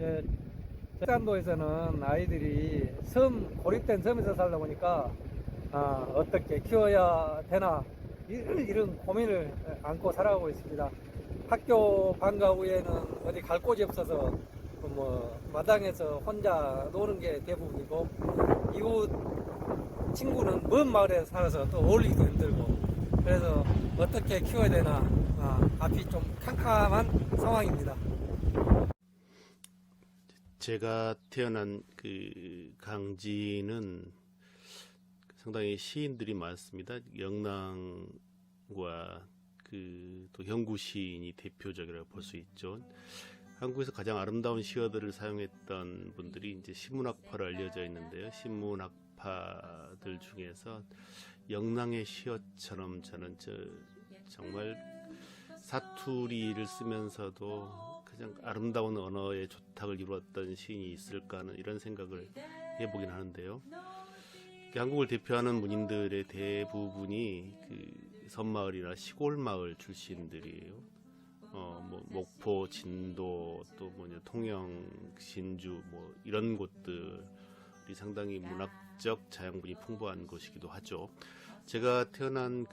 예, 산도에서는 아이들이 고립된 섬에서 살다 보니까 어떻게 키워야 되나 이런 고민을 안고 살아가고 있습니다. 학교 방과 후에는 어디 갈 곳이 없어서 뭐 마당에서 혼자 노는 게 대부분이고, 이웃 친구는 먼 마을에 살아서 또 어울리기도 힘들고, 그래서 어떻게 키워야 되나 앞이 좀 캄캄한 상황입니다. 제가 태어난 그 강진은 상당히 시인들이 많습니다. 영랑과 또 형구 시인이 대표적이라고 볼 수 있죠. 한국에서 가장 아름다운 시어들을 사용했던 분들이 이제 신문학파로 알려져 있는데요. 신문학파들 중에서 영랑의 시어처럼 저는 정말 사투리를 쓰면서도 가장 아름다운 언어의 조탁을 이루었던 시인이 있을까 하는 이런 생각을 해보긴 하는데요. 한국을 대표하는 문인들의 대부분이 섬마을이나 시골 마을 출신들이에요. 뭐 목포, 진도, 또 통영, 진주 이런 곳들이 상당히 문학적 자양분이 풍부한 곳이기도 하죠. 제가 태어난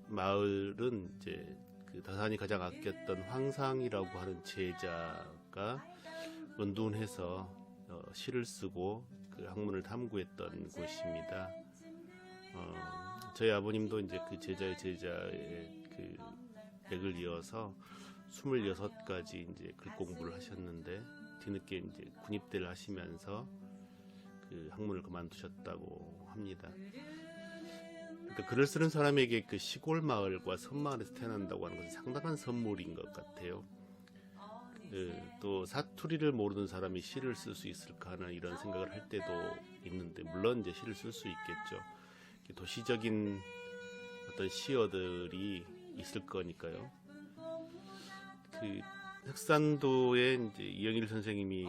마을은 이제 다산이 가장 아꼈던 황상이라고 하는 제자가 은둔해서 시를 쓰고 학문을 탐구했던 곳입니다. 저희 아버님도 이제 제자의 맥을 이어서 26가지 이제 글 공부를 하셨는데, 뒤늦게 이제 군입대를 하시면서 학문을 그만두셨다고 합니다. 그러니까 글을 쓰는 사람에게 시골 마을과 섬마을에서 태어난다고 하는 것은 상당한 선물인 것 같아요. 또 사투리를 모르는 사람이 시를 쓸 수 있을까 하는 이런 생각을 할 때도 있는데, 물론 이제 시를 쓸 수 있겠죠. 도시적인 어떤 시어들이 있을 거니까요. 흑산도에 이제 이영일 선생님이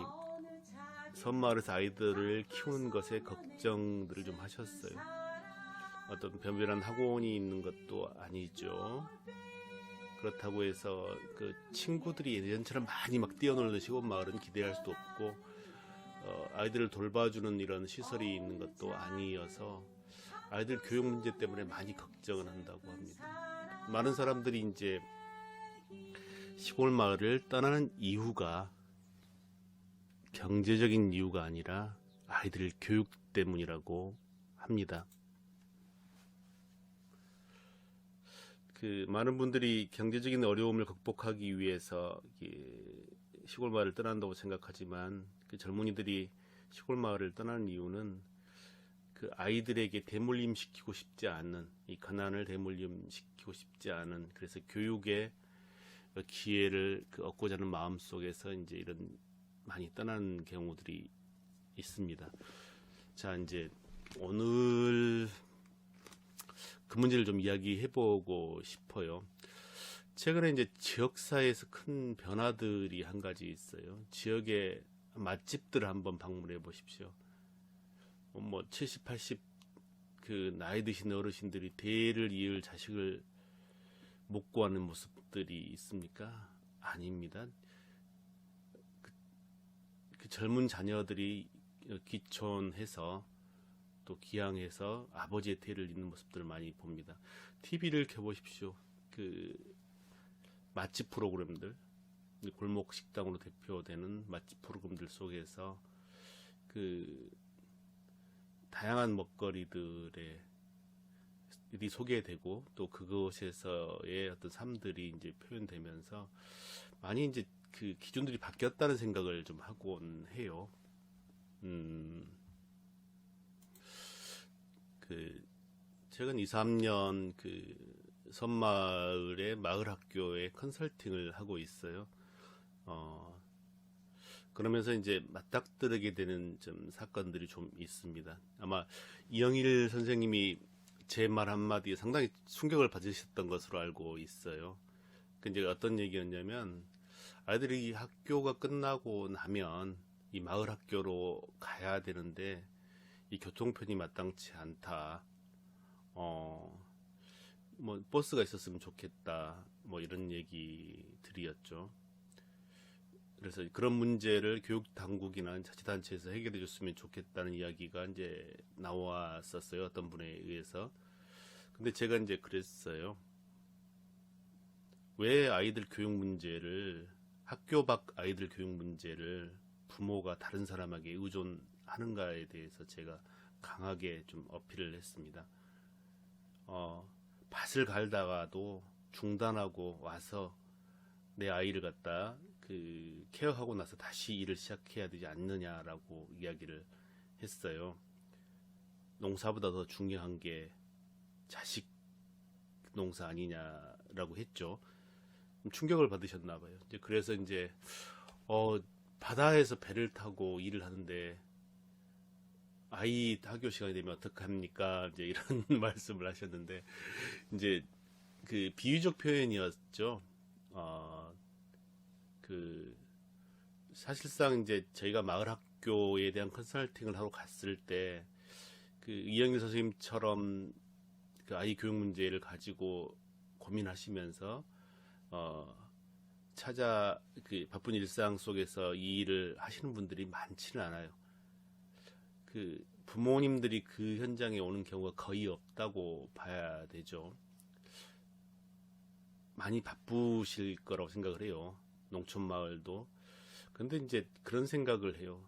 섬마을에서 아이들을 키우는 것에 걱정들을 좀 하셨어요. 어떤 변변한 학원이 있는 것도 아니죠. 그렇다고 해서 친구들이 예전처럼 많이 뛰어놀는 시골 마을은 기대할 수도 없고, 아이들을 돌봐주는 이런 시설이 있는 것도 아니어서 아이들 교육 문제 때문에 많이 걱정을 한다고 합니다. 많은 사람들이 이제 시골 마을을 떠나는 이유가 경제적인 이유가 아니라 아이들 교육 때문이라고 합니다. 많은 분들이 경제적인 어려움을 극복하기 위해서 시골 마을을 떠난다고 생각하지만, 젊은이들이 시골 마을을 떠나는 이유는 아이들에게 대물림시키고 싶지 않은, 이 가난을 대물림시키고 싶지 않은, 그래서 교육의 기회를 얻고자 하는 마음 속에서 이제 이런 많이 떠나는 경우들이 있습니다. 자, 이제 오늘 그 문제를 좀 이야기해보고 싶어요. 최근에 이제 지역사회에서 큰 변화들이 한 가지 있어요. 지역의 맛집들을 한번 방문해 보십시오. 70, 80 나이 드신 어르신들이 대를 이을 자식을 못 구하는 모습들이 있습니까? 아닙니다. 젊은 자녀들이 귀촌해서 또 기양해서 아버지의 대를 잇는 모습들을 많이 봅니다. TV를 켜보십시오. 맛집 프로그램들, 골목 식당으로 대표되는 맛집 프로그램들 속에서 다양한 먹거리들이 소개되고, 또 그것에서의 어떤 삶들이 이제 표현되면서 많이 이제 기준들이 바뀌었다는 생각을 좀 하곤 해요. 최근 2, 3년 섬마을의 마을학교에 컨설팅을 하고 있어요. 그러면서 이제 맞닥뜨리게 되는 좀 사건들이 좀 있습니다. 아마 이영일 선생님이 제 말 한마디에 상당히 충격을 받으셨던 것으로 알고 있어요. 근데 어떤 얘기였냐면, 아이들이 학교가 끝나고 나면 이 마을 학교로 가야 되는데 이 교통편이 마땅치 않다. 버스가 있었으면 좋겠다. 이런 얘기들이었죠. 그래서 그런 문제를 교육 당국이나 자치단체에서 해결해 줬으면 좋겠다는 이야기가 이제 나왔었어요. 어떤 분에 의해서. 근데 제가 이제 그랬어요. 왜 아이들 교육 문제를, 학교 밖 아이들 교육 문제를 부모가 다른 사람에게 의존하는가에 대해서 제가 강하게 좀 어필을 했습니다. 밭을 갈다가도 중단하고 와서 내 아이를 갖다 그 케어하고 나서 다시 일을 시작해야 되지 않느냐라고 이야기를 했어요. 농사보다 더 중요한 게 자식 농사 아니냐라고 했죠. 충격을 받으셨나 봐요. 이제 그래서 이제 바다에서 배를 타고 일을 하는데 아이 학교 시간이 되면 어떡합니까? 이제 이런 말씀을 하셨는데 이제 그 비유적 표현이었죠. 그 사실상 이제 저희가 마을 학교에 대한 컨설팅을 하러 갔을 때 그 이영일 선생님처럼 그 아이 교육 문제를 가지고 고민하시면서 그 바쁜 일상 속에서 이 일을 하시는 분들이 많지는 않아요. 그 부모님들이 그 현장에 오는 경우가 거의 없다고 봐야 되죠. 많이 바쁘실 거라고 생각을 해요. 농촌 마을도. 근데 이제 그런 생각을 해요.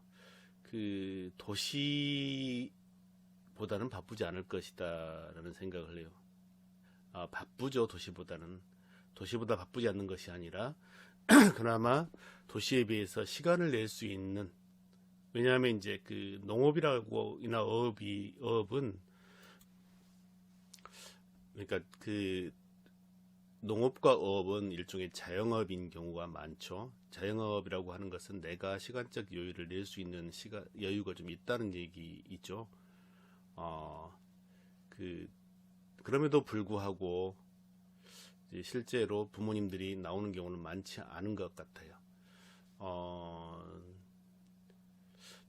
그 도시보다는 바쁘지 않을 것이다라는 생각을 해요. 바쁘죠. 도시보다 바쁘지 않는 것이 아니라 그나마 도시에 비해서 시간을 낼 수 있는, 왜냐하면 이제 그 농업이라고나 어업은 그러니까 그 농업과 어업은 일종의 자영업인 경우가 많죠. 자영업이라고 하는 것은 내가 시간적 여유를 낼 수 있는 여유가 좀 있다는 얘기이죠. 그럼에도 불구하고 이제 실제로 부모님들이 나오는 경우는 많지 않은 것 같아요.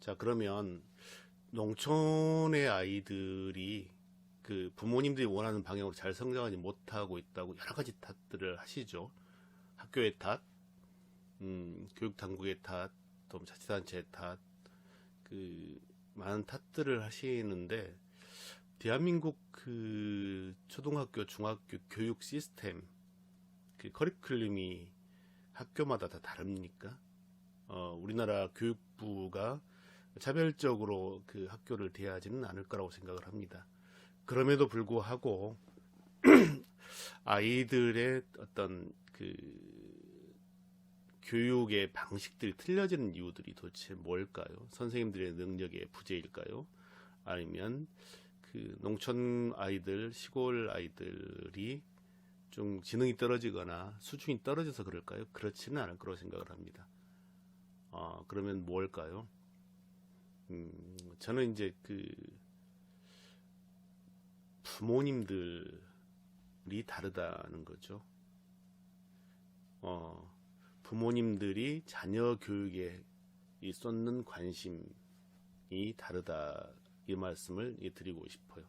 자, 그러면 농촌의 아이들이 그 부모님들이 원하는 방향으로 잘 성장하지 못하고 있다고 여러 가지 탓들을 하시죠. 학교의 탓, 교육 당국의 탓, 또 자치단체의 탓, 그 많은 탓들을 하시는데 대한민국 그 초등학교, 중학교 교육 시스템, 그 커리큘럼이 학교마다 다 다릅니까? 우리나라 교육부가 차별적으로 그 학교를 대하지는 않을 거라고 생각을 합니다. 그럼에도 불구하고 아이들의 어떤 그 교육의 방식들이 틀려지는 이유들이 도대체 뭘까요? 선생님들의 능력의 부재일까요? 아니면 그 농촌 아이들, 시골 아이들이 좀 지능이 떨어지거나 수준이 떨어져서 그럴까요? 그렇지는 않을 거라고 생각을 합니다. 그러면 뭘까요? 저는 이제 그 부모님들이 다르다는 거죠. 부모님들이 자녀 교육에 쏟는 관심이 다르다, 이 말씀을 드리고 싶어요.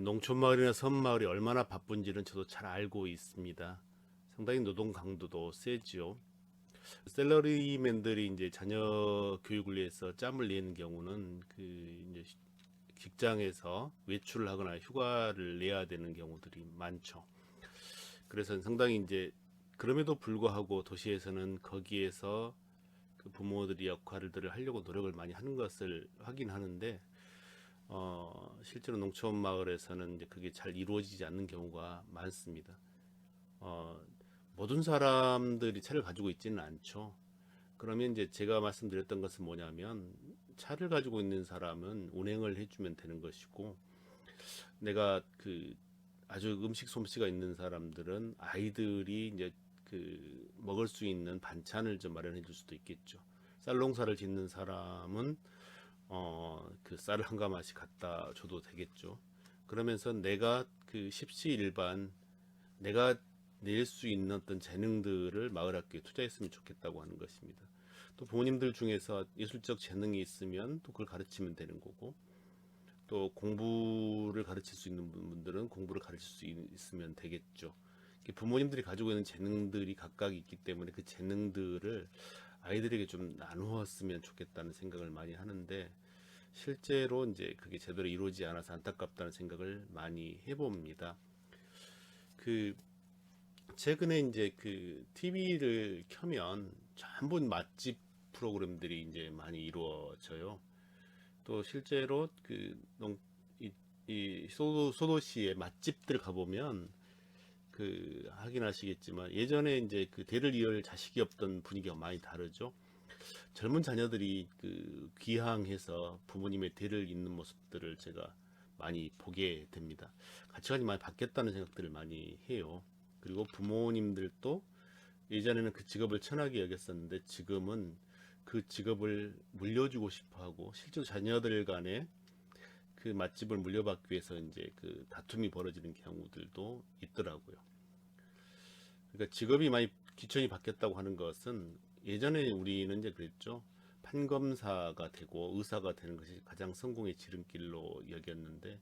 농촌 마을이나 섬 마을이 얼마나 바쁜지는 저도 잘 알고 있습니다. 상당히 노동 강도도 세지요. 샐러리맨들이 이제 자녀 교육을 위해서 짬을 내는 경우는 그 이제 직장에서 외출을 하거나 휴가를 내야 되는 경우들이 많죠. 그래서 상당히 이제 그럼에도 불구하고 도시에서는 거기에서 그 부모들이 역할들을 하려고 노력을 많이 하는 것을 확인하는데 실제로 농촌 마을에서는 이제 그게 잘 이루어지지 않는 경우가 많습니다. 모든 사람들이 차를 가지고 있지는 않죠. 그러면 이제 제가 말씀드렸던 것은 뭐냐면 차를 가지고 있는 사람은 운행을 해주면 되는 것이고, 내가 그 아주 음식 솜씨가 있는 사람들은 아이들이 이제 그 먹을 수 있는 반찬을 좀 마련해 줄 수도 있겠죠. 쌀 농사를 짓는 사람은 그 쌀을 한 가마씩 갖다 줘도 되겠죠. 그러면서 내가 그 십시일반 내가 낼 수 있는 어떤 재능들을 마을학교에 투자했으면 좋겠다고 하는 것입니다. 또 부모님들 중에서 예술적 재능이 있으면 또 그걸 가르치면 되는 거고, 또 공부를 가르칠 수 있는 분들은 공부를 가르칠 수 있으면 되겠죠. 부모님들이 가지고 있는 재능들이 각각 있기 때문에 그 재능들을 아이들에게 좀 나누었으면 좋겠다는 생각을 많이 하는데, 실제로 이제 그게 제대로 이루어지지 않아서 안타깝다는 생각을 많이 해봅니다. 그 최근에 이제 그 TV를 켜면 전부 맛집 프로그램들이 이제 많이 이루어져요. 또 실제로 이 소도시의 맛집들 가보면 확인하시겠지만, 예전에 이제 그 대를 이을 자식이 없던 분위기가 많이 다르죠. 젊은 자녀들이 귀향해서 부모님의 대를 잇는 모습들을 제가 많이 보게 됩니다. 가치관이 많이 바뀌었다는 생각들을 많이 해요. 그리고 부모님들도 예전에는 그 직업을 천하게 여겼었는데 지금은 그 직업을 물려주고 싶어하고, 실제로 자녀들 간에 그 맛집을 물려받기 위해서 이제 그 다툼이 벌어지는 경우들도 있더라고요. 그러니까 직업이 많이 기천이 바뀌었다고 하는 것은, 예전에 우리는 이제 그랬죠. 판검사가 되고 의사가 되는 것이 가장 성공의 지름길로 여겼는데,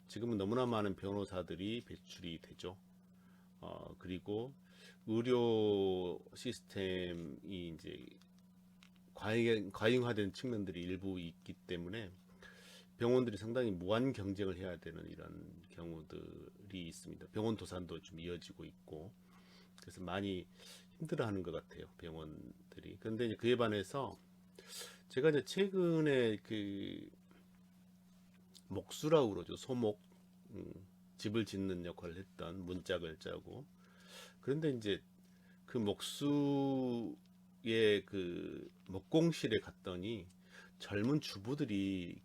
지금은 너무나 많은 변호사들이 배출이 되죠. 그리고 의료 시스템이 이제 과잉화된 측면들이 일부 있기 때문에 병원들이 상당히 무한 경쟁을 해야 되는 이런 경우들이 있습니다. 병원 도산도 좀 이어지고 있고, 그래서 많이 힘들어하는 것 같아요, 병원들이. 그런데 이제 그에 반해서 제가 이제 최근에 목수라고 그러죠. 소목, 집을 짓는 역할을 했던 문짝을 짜고. 그런데 이제 그 목수의 그 목공실에 갔더니 젊은 주부들이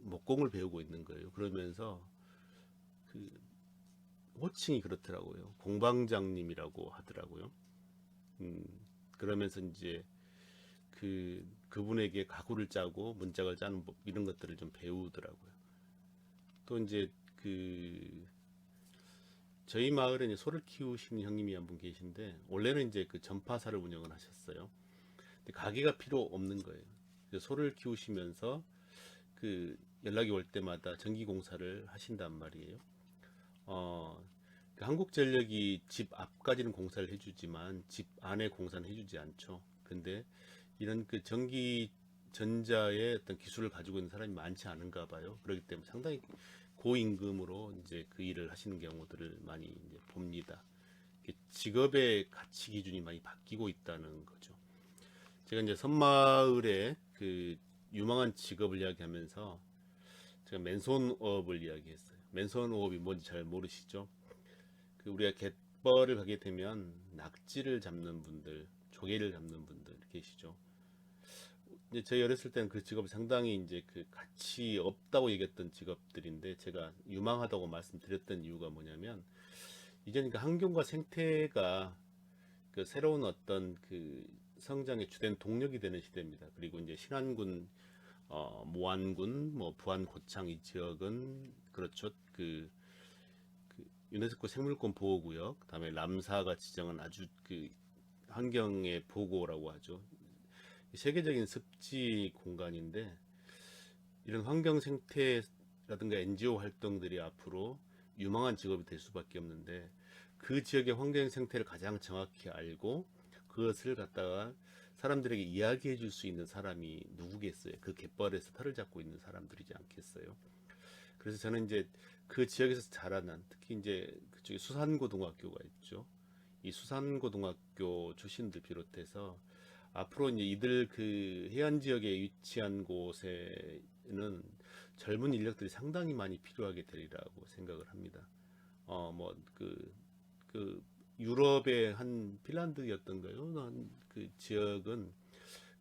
목공을 배우고 있는 거예요. 그러면서 그 호칭이 그렇더라고요. 공방장님이라고 하더라고요. 그러면서 이제 그분에게 가구를 짜고 문짝을 짜는 법, 이런 것들을 좀 배우더라고요. 또 이제 저희 마을에 이제 소를 키우시는 형님이 한 분 계신데, 원래는 이제 그 전파사를 운영을 하셨어요. 근데 가게가 필요 없는 거예요. 그래서 소를 키우시면서 연락이 올 때마다 전기 공사를 하신단 말이에요. 한국전력이 집 앞까지는 공사를 해주지만 집 안에 공사는 해주지 않죠. 근데 이런 전기 전자의 어떤 기술을 가지고 있는 사람이 많지 않은가 봐요. 그렇기 때문에 상당히 고임금으로 이제 그 일을 하시는 경우들을 많이 이제 봅니다. 직업의 가치 기준이 많이 바뀌고 있다는 거죠. 제가 이제 섬마을의 유망한 직업을 이야기하면서 제가 맨손업을 이야기했어요. 맨손업이 뭔지 잘 모르시죠? 우리가 갯벌을 가게 되면 낙지를 잡는 분들, 조개를 잡는 분들 계시죠. 이제 저희 어렸을 때는 그 직업이 상당히 이제 가치 없다고 얘기했던 직업들인데, 제가 유망하다고 말씀드렸던 이유가 뭐냐면, 이제는 환경과 생태가 새로운 어떤 성장의 주된 동력이 되는 시대입니다. 그리고 이제 신안군, 모안군, 뭐 부안, 고창 이 지역은 그렇죠. 유네스코 생물권 보호구역, 그다음에 람사가 지정한 아주 환경의 보고라고 하죠. 세계적인 습지 공간인데, 이런 환경 생태라든가 NGO 활동들이 앞으로 유망한 직업이 될 수밖에 없는데, 그 지역의 환경 생태를 가장 정확히 알고 그것을 갖다가 사람들에게 이야기해 줄 수 있는 사람이 누구겠어요? 그 갯벌에서 털을 잡고 있는 사람들이지 않겠어요? 그래서 저는 이제 그 지역에서 자라난, 특히 이제 그쪽에 수산고등학교가 있죠. 이 수산고등학교 출신들 비롯해서 앞으로 이제 이들 해안 지역에 위치한 곳에는 젊은 인력들이 상당히 많이 필요하게 되리라고 생각을 합니다. 유럽의 한 핀란드였던가요? 그 지역은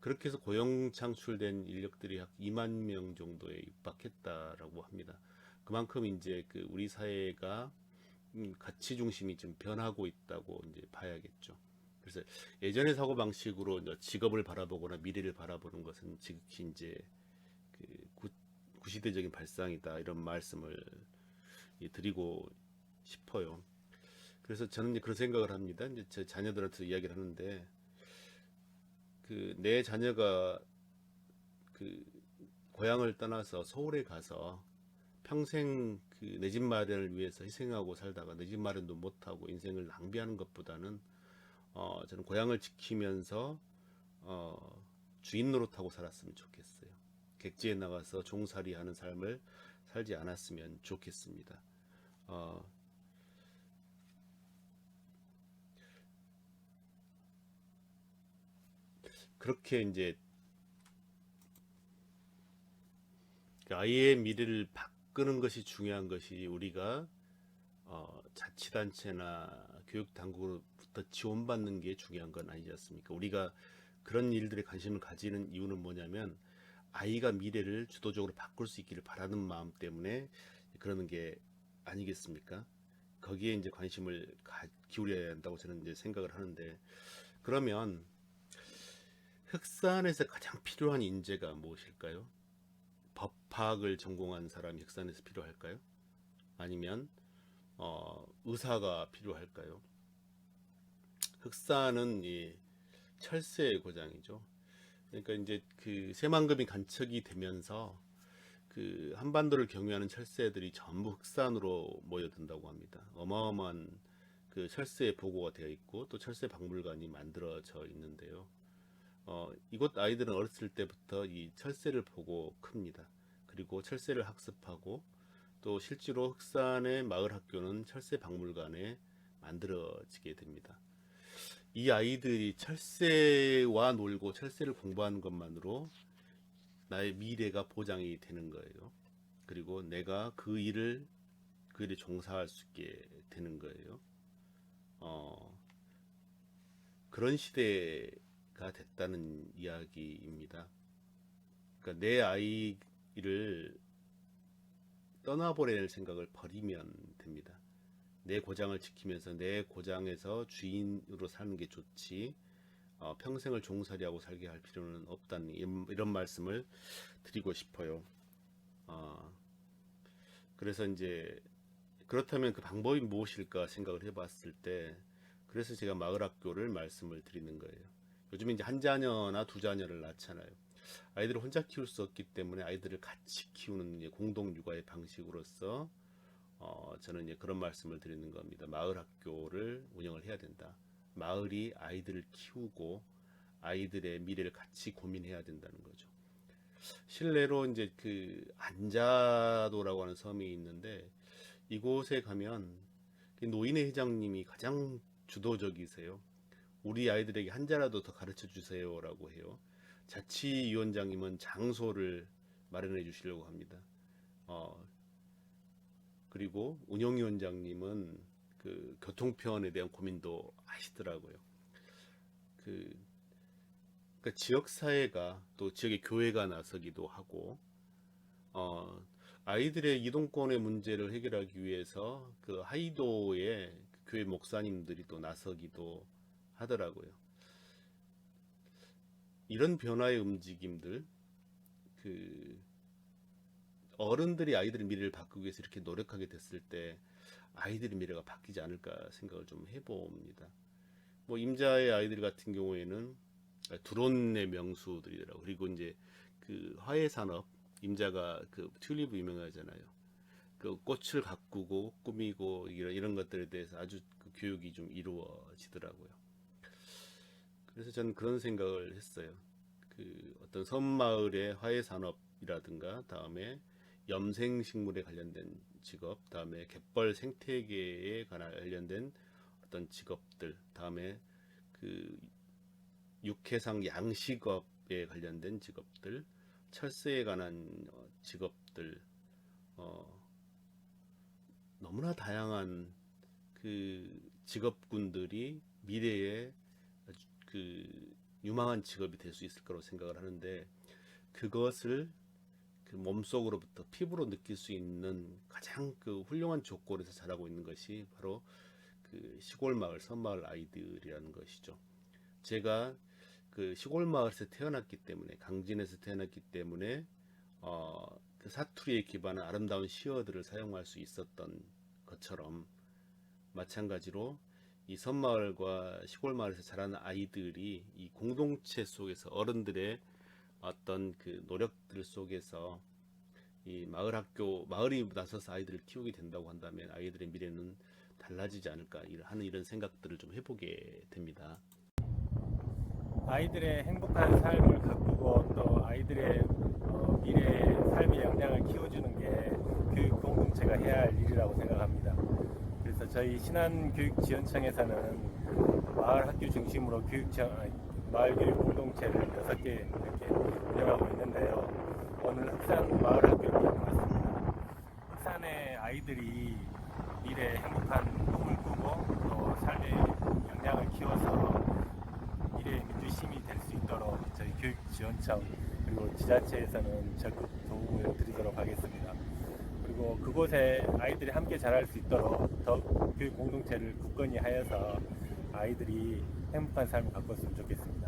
그렇게 해서 고용 창출된 인력들이 약 2만 명 정도에 육박했다라고 합니다. 그만큼 이제 우리 사회가 가치 중심이 좀 변하고 있다고 이제 봐야겠죠. 그래서 예전의 사고 방식으로 직업을 바라보거나 미래를 바라보는 것은 지극히 이제 구시대적인 발상이다, 이런 말씀을 드리고 싶어요. 그래서 저는 이제 그런 생각을 합니다. 이제 제 자녀들한테 이야기를 하는데, 내 자녀가 고향을 떠나서 서울에 가서 평생 그 내 집 마련을 위해서 희생하고 살다가 내 집 마련도 못하고 인생을 낭비하는 것보다는 저는 고향을 지키면서 주인 노릇하고 살았으면 좋겠어요. 객지에 나가서 종살이하는 삶을 살지 않았으면 좋겠습니다. 어, 그렇게 이제 그 아이의 미래를 바꾸는 것이 중요한 것이 우리가 자치단체나 교육당국으로부터 지원받는 게 중요한 건 아니지 않습니까? 우리가 그런 일들에 관심을 가지는 이유는 뭐냐면 아이가 미래를 주도적으로 바꿀 수 있기를 바라는 마음 때문에 그러는 게 아니겠습니까? 거기에 이제 관심을 기울여야 한다고 저는 이제 생각을 하는데, 그러면 흑산에서 가장 필요한 인재가 무엇일까요? 법학을 전공한 사람이 흑산에서 필요할까요? 아니면 의사가 필요할까요? 흑산은 이 철새의 고장이죠. 그러니까 이제 그 새만금이 간척이 되면서 그 한반도를 경유하는 철새들이 전부 흑산으로 모여든다고 합니다. 어마어마한 그 철새 보고가 되어 있고 또 철새 박물관이 만들어져 있는데요. 이곳 아이들은 어렸을 때부터 이 철새를 보고 큽니다. 그리고 철새를 학습하고 또 실제로 흑산의 마을 학교는 철새 박물관에 만들어지게 됩니다. 이 아이들이 철새와 놀고 철새를 공부하는 것만으로 나의 미래가 보장이 되는 거예요. 그리고 내가 그 일에 종사할 수 있게 되는 거예요. 그런 시대가 됐다는 이야기입니다. 그러니까 내 아이를 떠나보낼 생각을 버리면 됩니다. 내 고장을 지키면서 내 고장에서 주인으로 사는 게 좋지, 평생을 종살이하고 살게 할 필요는 없다는 이런 말씀을 드리고 싶어요. 그래서 이제 그렇다면 그 방법이 무엇일까 생각을 해봤을 때, 그래서 제가 마을학교를 말씀을 드리는 거예요. 요즘 이제 한 자녀나 두 자녀를 낳잖아요. 아이들을 혼자 키울 수 없기 때문에 아이들을 같이 키우는 이제 공동 육아의 방식으로서 저는 이제 그런 말씀을 드리는 겁니다. 마을 학교를 운영을 해야 된다. 마을이 아이들을 키우고 아이들의 미래를 같이 고민해야 된다는 거죠. 실내로 이제 그 안자도라고 하는 섬이 있는데 이곳에 가면 노인회 회장님이 가장 주도적이세요. 우리 아이들에게 한자라도 더 가르쳐 주세요라고 해요. 자치위원장님은 장소를 마련해 주시려고 합니다. 그리고 운영위원장님은 그 교통편에 대한 고민도 하시더라고요. 그러니까 지역 사회가 또 지역의 교회가 나서기도 하고 아이들의 이동권의 문제를 해결하기 위해서 그 하이도의 교회 목사님들이 또 나서기도 하더라고요. 이런 변화의 움직임들, 그 어른들이 아이들의 미래를 바꾸기 위해서 이렇게 노력하게 됐을 때 아이들의 미래가 바뀌지 않을까 생각을 좀 해봅니다. 뭐 임자의 아이들 같은 경우에는 드론의 명수들이더라고. 그리고 이제 그 화훼산업, 임자가 그 튤립 유명하잖아요. 그 꽃을 가꾸고 꾸미고 이런 것들에 대해서 아주 그 교육이 좀 이루어지더라고요. 그래서 저는 그런 생각을 했어요. 그 어떤 섬마을의 화훼산업이라든가, 다음에 염생식물에 관련된 직업, 다음에 갯벌 생태계에 관련된 어떤 직업들, 다음에 그 육해상 양식업에 관련된 직업들, 철새에 관한 직업들, 너무나 다양한 그 직업군들이 미래에 그 유망한 직업이 될 수 있을 거라고 생각을 하는데, 그것을 그 몸속으로부터 피부로 느낄 수 있는 가장 그 훌륭한 조건에서 자라고 있는 것이 바로 그 시골 마을, 섬마을 아이들이라는 것이죠. 제가 그 시골 마을에서 태어났기 때문에, 강진에서 태어났기 때문에 그 사투리에 기반한 아름다운 시어들을 사용할 수 있었던 것처럼, 마찬가지로 이 섬마을과 시골 마을에서 자란 아이들이 이 공동체 속에서 어른들의 어떤 그 노력들 속에서 이 마을 학교, 마을이 나서서 아이들을 키우게 된다고 한다면 아이들의 미래는 달라지지 않을까 하는 이런 생각들을 좀 해보게 됩니다. 아이들의 행복한 삶을 가꾸고 또 아이들의 미래의 삶의 역량을 키워주는 게 교육 공동체가 해야 할 일이라고 생각합니다. 그래서 저희 신안교육지원청에서는 마을 학교 중심으로 마을 교육 공동체를 6개 이렇게 운영하고 있는데요. 오늘 흑산 마을 학교를 방문했습니다. 흑산의 아이들이 미래에 행복한 꿈을 꾸고 또 삶의 역량을 키워서 미래의 민주시민이 될 수 있도록 저희 교육지원청 그리고 지자체에서는 적극 도움을 드리도록 하겠습니다. 그리고 그곳에 아이들이 함께 자랄 수 있도록 더 교육 공동체를 굳건히 하여서 아이들이 행복한 삶을 가꿨으면 좋겠습니다.